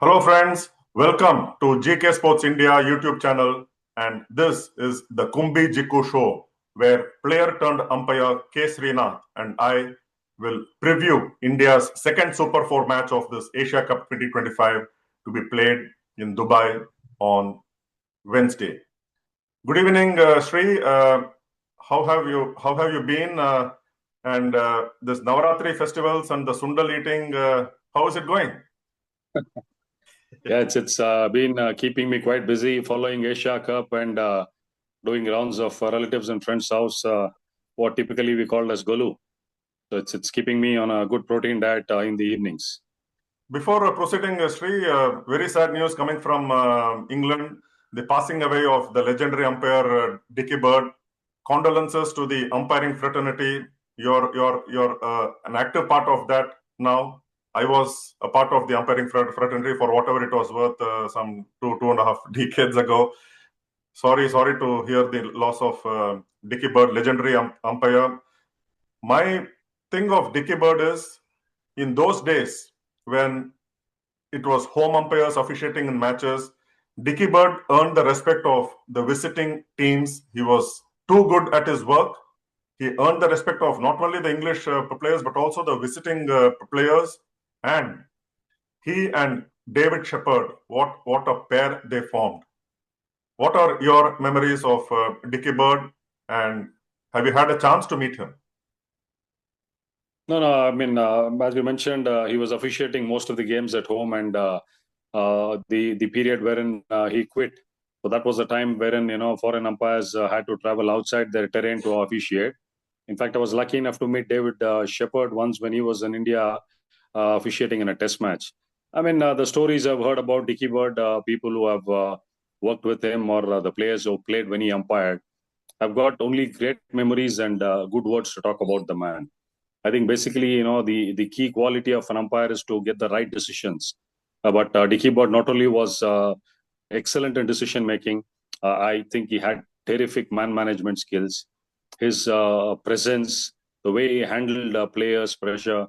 Hello friends, welcome to GK Sports India YouTube channel, and this is the Kumbi Jiku show where player turned umpire K Srinath and I will preview India's second Super 4 match of this Asia Cup 2025 to be played in Dubai on Wednesday. Good evening, Sri. How have you been? And this Navaratri festivals and the sundal eating, how is it going? Yeah, it's been keeping me quite busy following Asia Cup and doing rounds of relatives and friends' house, what typically we call as golu. So it's keeping me on a good protein diet in the evenings. Before proceeding, Sri, very sad news coming from England. The passing away of the legendary umpire Dickie Bird. Condolences to the umpiring fraternity. You're an active part of that now. I was a part of the umpiring fraternity for whatever it was worth, some two and a half decades ago. Sorry to hear the loss of Dickie Bird, legendary umpire. My thing of Dickie Bird is, in those days when it was home umpires officiating in matches, Dickie Bird earned the respect of the visiting teams. He was too good at his work. He earned the respect of not only the English players but also the visiting players. And he and David Shepherd, what a pair they formed. What are your memories of Dickie Bird, and have you had a chance to meet him? No, I mean, as you mentioned, he was officiating most of the games at home, and the period wherein he quit. So that was the time wherein foreign umpires had to travel outside their terrain to officiate. In fact, I was lucky enough to meet David Shepherd once when he was in India officiating in a test match. I mean, the stories I've heard about Dickie Bird, people who have worked with him or the players who played when he umpired, I've got only great memories and good words to talk about the man. I think basically, the key quality of an umpire is to get the right decisions. But Dickie Bird not only was excellent in decision making, I think he had terrific man management skills. His presence, the way he handled players' pressure.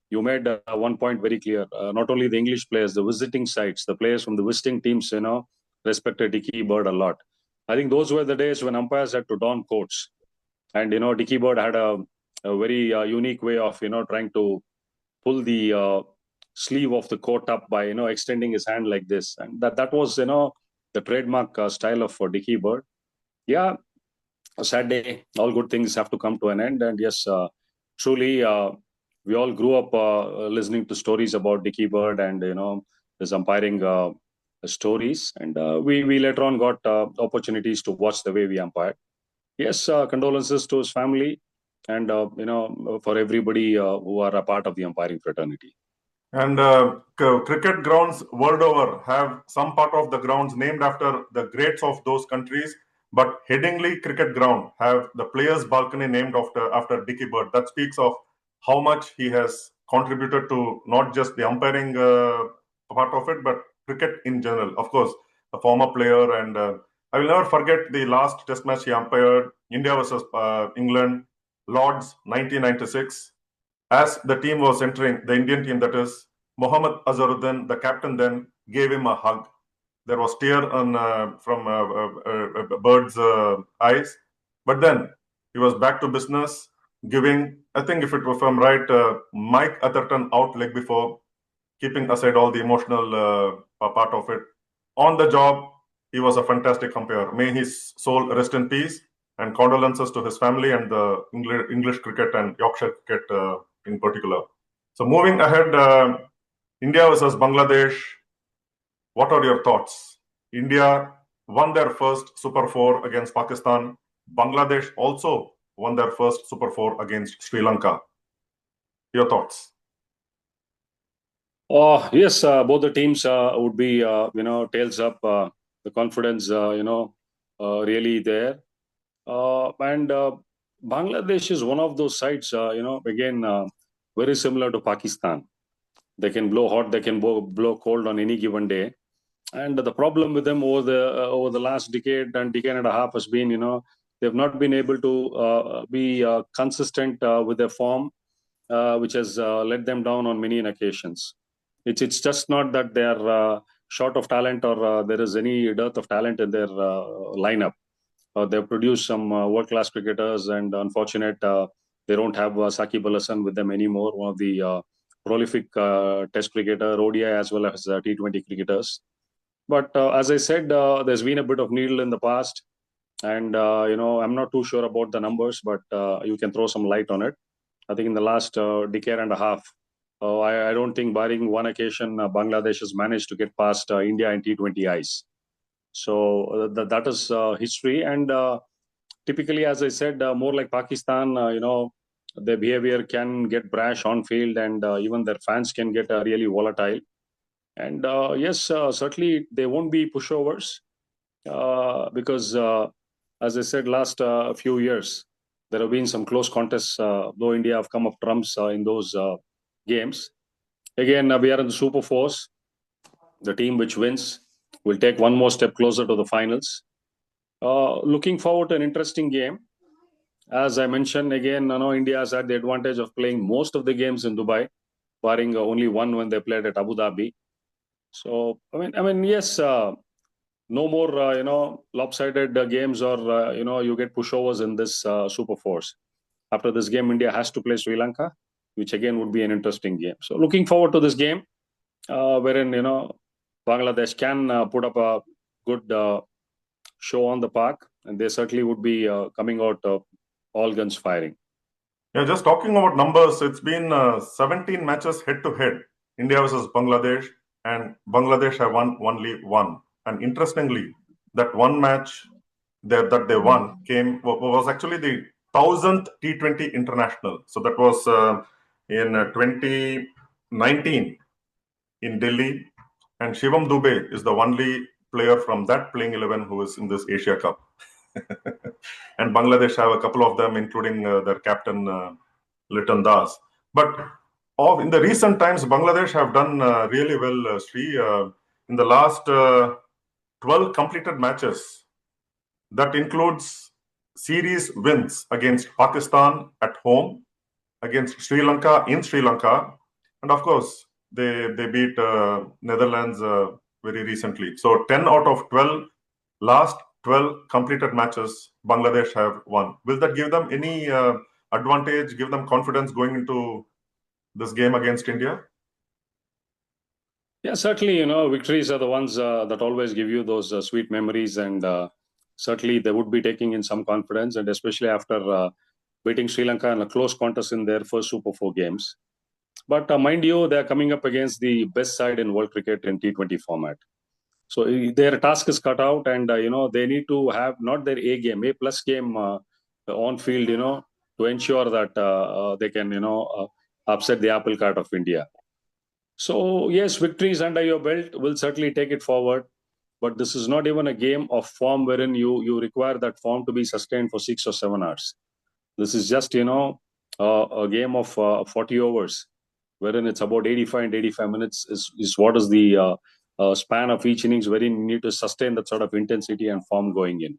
You made one point very clear. Not only the English players, the visiting sides, the players from the visiting teams, respected Dickie Bird a lot. I think those were the days when umpires had to don coats. And, Dickie Bird had a very unique way of, trying to pull the sleeve of the coat up by, extending his hand like this. And that was, the trademark style of Dickie Bird. Yeah, a sad day. All good things have to come to an end. And yes, truly, we all grew up listening to stories about Dickie Bird and his umpiring stories, and we later on got opportunities to watch the way we umpired. Yes, condolences to his family, and for everybody who are a part of the umpiring fraternity. And cricket grounds world over have some part of the grounds named after the greats of those countries. But Headingley Cricket Ground have the players' balcony named after Dickie Bird. That speaks of how much he has contributed to not just the umpiring part of it, but cricket in general. Of course, a former player, and I will never forget the last Test match he umpired, India versus England, Lords 1996. As the team was entering, the Indian team, that is, Mohammad Azharuddin, the captain, then gave him a hug. There was tear from Bird's eyes, but then he was back to business, giving, I think if I'm right, Mike Atherton out leg before, keeping aside all the emotional part of it. On the job, he was a fantastic umpire. May his soul rest in peace, and condolences to his family and the English cricket and Yorkshire cricket in particular. So moving ahead, India versus Bangladesh. What are your thoughts? India won their first Super 4 against Pakistan. Bangladesh also won their first Super 4 against Sri Lanka. Your thoughts? Yes, both the teams would be, tails up. The confidence, really there. And Bangladesh is one of those sides, again, very similar to Pakistan. They can blow hot, they can blow cold on any given day. And the problem with them over the last decade and a half has been, they've not been able to be consistent with their form, which has let them down on many occasions. It's just not that they are short of talent or there is any dearth of talent in their lineup. They've produced some world-class cricketers, and unfortunate they don't have Saqib Al Hasan with them anymore, one of the prolific Test cricketer, ODI as well as T20 cricketers. But as I said, there's been a bit of needle in the past, and I'm not too sure about the numbers, but you can throw some light on it. I think in the last decade and a half, I don't think, barring one occasion, Bangladesh has managed to get past India in T20 ice. So that is history, and typically, as I said, more like Pakistan, their behavior can get brash on field, and even their fans can get really volatile. And yes, certainly they won't be pushovers because, as I said, last few years there have been some close contests, though India have come up trumps in those games. Again, we are in the Super Fours. The team which wins will take one more step closer to the finals. Looking forward to an interesting game. As I mentioned, again, India has had the advantage of playing most of the games in Dubai, barring only one when they played at Abu Dhabi. So, yes, no more, lopsided games or, you get pushovers in this Super Fours. After this game, India has to play Sri Lanka, which again would be an interesting game. So, looking forward to this game, wherein, Bangladesh can put up a good show on the park, and they certainly would be coming out all guns firing. Yeah, just talking about numbers, it's been 17 matches head to head, India versus Bangladesh, and Bangladesh have won only one. And interestingly, that one match that they won was actually the 1000th T20 international. So that was in 2019 in Delhi, and Shivam Dubey is the only player from that playing 11 who is in this Asia Cup. And Bangladesh have a couple of them, including their captain Liton Das. But in the recent times, Bangladesh have done really well, Sri. In the last 12 completed matches, that includes series wins against Pakistan at home, against Sri Lanka in Sri Lanka, and of course they beat Netherlands very recently. So 10 out of 12 last 12 completed matches Bangladesh have won. Will that give them any advantage, give them confidence going into this game against India? Yeah, certainly, victories are the ones that always give you those sweet memories, and certainly they would be taking in some confidence, and especially after beating Sri Lanka in a close contest in their first Super 4 games. But mind you, they're coming up against the best side in world cricket in T20 format. So their task is cut out, and they need to have not their A game, A plus game on field, to ensure that they can, upset the apple cart of India. So yes, victories under your belt will certainly take it forward, but this is not even a game of form wherein you require that form to be sustained for 6 or 7 hours. This is just a game of 40 overs, wherein it's about 85 and 85 minutes is what is the span of each innings wherein you need to sustain that sort of intensity and form going in.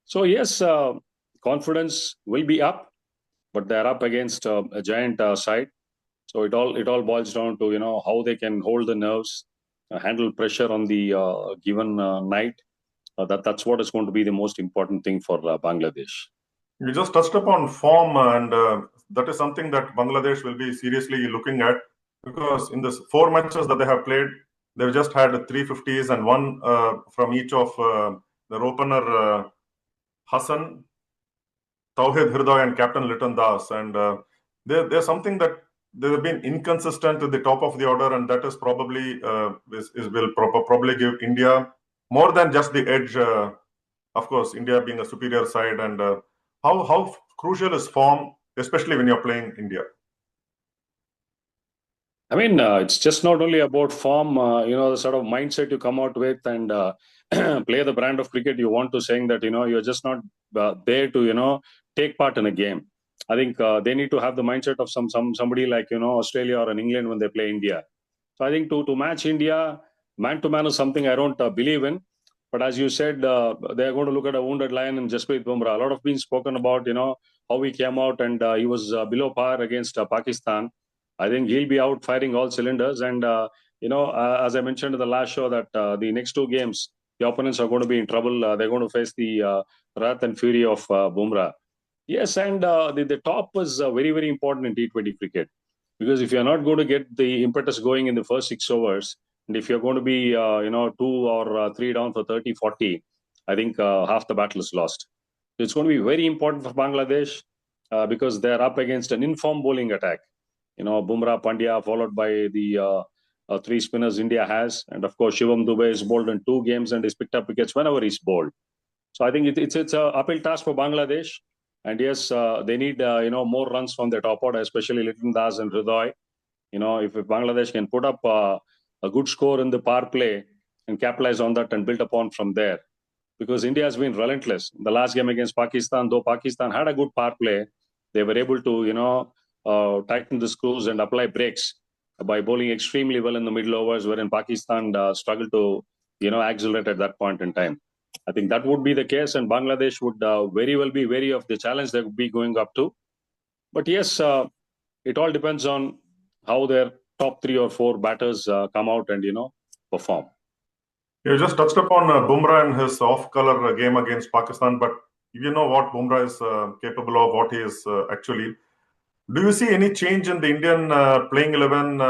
So yes, confidence will be up, but they're up against a giant side. So it all boils down to how they can hold the nerves, handle pressure on the given night. That's what is going to be the most important thing for Bangladesh. You just touched upon form, and that is something that Bangladesh will be seriously looking at, because in the 4 matches that they have played, they've just had 350s and one from each of their opener Hassan, Tawhid Hriday, and captain Liton Das. And there's something that they have been inconsistent at the top of the order, and that is probably will probably give India more than just the edge. Of course, India being a superior side, and how crucial is form, especially when you're playing India? I mean, it's just not only about form, the sort of mindset you come out with and play the brand of cricket you want to, saying that, you're just not there to, take part in a game. I think they need to have the mindset of somebody like, Australia or in England when they play India. So I think to match India, man to man is something I don't believe in. But as you said, they're going to look at a wounded lion in Jasprit Bumrah. A lot of been spoken about, how he came out and he was below par against Pakistan. I think he'll be out firing all cylinders. And as I mentioned in the last show, that the next two games, the opponents are going to be in trouble. They're going to face the wrath and fury of Bumrah. Yes, and the top is very, very important in T20 cricket, because if you're not going to get the impetus going in the first 6 overs, and if you're going to be, 2 or 3 down for 30, 40, I think half the battle is lost. So it's going to be very important for Bangladesh because they're up against an informed bowling attack. Bumrah, Pandya, followed by the three spinners India has. And of course, Shivam Dube is bowled in 2 games and he's picked up wickets whenever he's bowled. So I think it's an uphill task for Bangladesh. And yes, they need more runs from their top order, especially Liton Das and Hridoy. If Bangladesh can put up a good score in the power play and capitalize on that and build upon from there, because India has been relentless. The last game against Pakistan, though Pakistan had a good power play, they were able to tighten the screws and apply brakes by bowling extremely well in the middle overs, wherein Pakistan struggled to accelerate at that point in time. I think that would be the case, and Bangladesh would very well be wary of the challenge they would be going up to. But yes, it all depends on how their top 3 or 4 batters come out and perform. You just touched upon Bumrah and his off-color game against Pakistan, but you know what Bumrah is capable of, what he is actually. Do you see any change in the Indian playing 11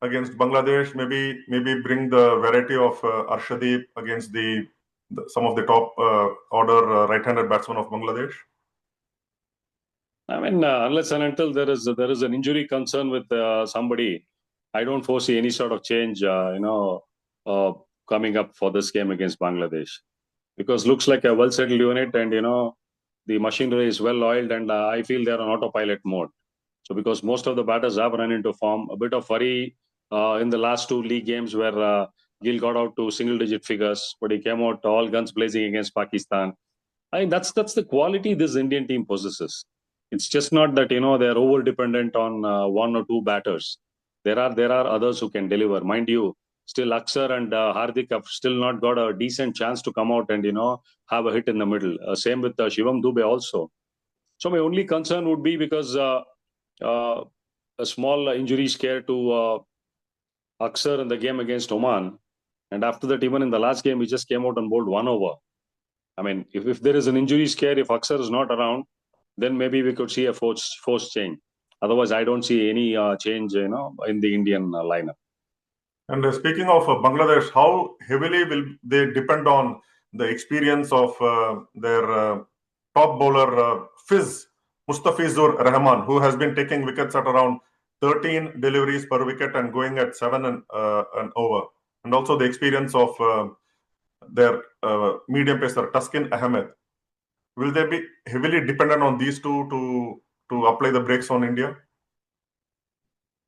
against Bangladesh? Maybe bring the variety of Arshdeep against some of the top order right-handed batsmen of Bangladesh? I mean, unless and until there is an injury concern with somebody, I don't foresee any sort of change, coming up for this game against Bangladesh, because looks like a well-settled unit, and the machinery is well oiled, and I feel they're on autopilot mode. So because most of the batters have run into form, a bit of worry in the last 2 league games where Gill got out to single-digit figures, but he came out all guns blazing against Pakistan. I think that's the quality this Indian team possesses. It's just not that they're over dependent on 1 or 2 batters. There are others who can deliver. Mind you, still Akshar and Hardik have still not got a decent chance to come out and have a hit in the middle. Same with Shivam Dube also. So my only concern would be because a small injury scare to Akshar in the game against Oman, and after that, even in the last game, he just came out and bowled 1 over. I mean, if there is an injury scare, if Akshar is not around, then maybe we could see a forced change. Otherwise, I don't see any change, in the Indian lineup. And speaking of Bangladesh, how heavily will they depend on the experience of their top bowler Mustafizur Rahman, who has been taking wickets at around 13 deliveries per wicket and going at 7 and over, and also the experience of their medium pacer Taskin Ahmed. Will they be heavily dependent on these two to apply the brakes on India?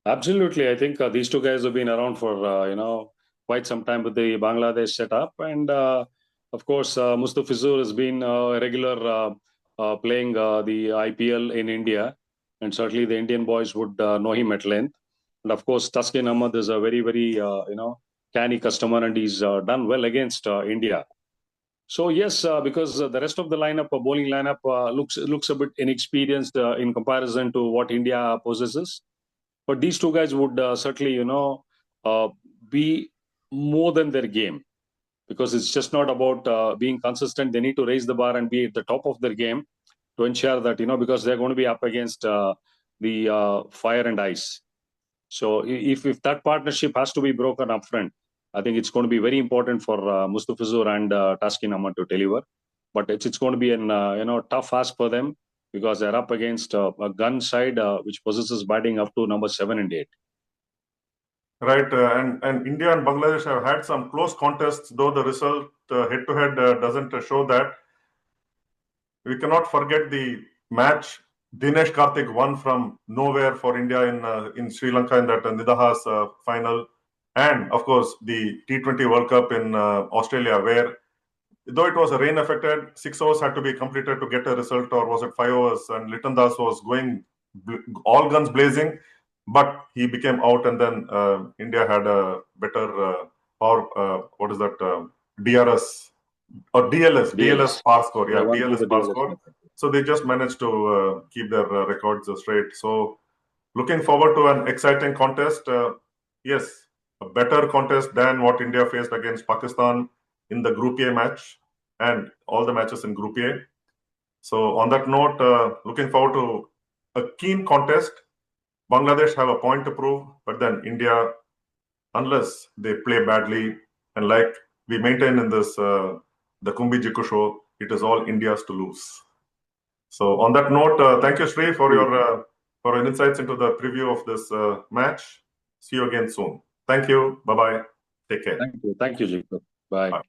Absolutely. I think these two guys have been around for quite some time with the Bangladesh setup, and of course Mustafizur has been a regular playing the IPL in India, and certainly the Indian boys would know him at length. And of course Taskin Ahmed is a very, very canny customer, and he's done well against India. So yes, because the rest of the lineup, bowling lineup, looks a bit inexperienced in comparison to what India possesses. But these two guys would certainly, be more than their game, because it's just not about being consistent. They need to raise the bar and be at the top of their game to ensure that, because they're going to be up against the fire and ice. So if that partnership has to be broken up front, I think it's going to be very important for Mustafizur and Taskin Ahmad to deliver. But it's going to be an tough ask for them, because they're up against a gun side which possesses batting up to number 7 and 8. Right, and India and Bangladesh have had some close contests, though the result head-to-head doesn't show that. We cannot forget the match Dinesh Karthik won from nowhere for India in Sri Lanka in that Nidahas final, and of course the T20 World Cup in Australia, where though it was a rain affected, 6 overs had to be completed to get a result, or was it 5 overs? And Liton Das was going all guns blazing, but he became out, and then India had a better power. What is that? DRS or DLS power score? Yeah, DLS power score. So they just managed to keep their records straight. So looking forward to an exciting contest. Yes, a better contest than what India faced against Pakistan in the Group A match and all the matches in Group A. So on that note, looking forward to a keen contest. Bangladesh have a point to prove, but then India, unless they play badly, and like we maintain in this the Kumbi Jiku show, it is all India's to lose. So on that note, thank you, Sri, for your insights into the preview of this match. See you again soon. Thank you. Bye bye. Take care. Thank you, Jacob. Bye.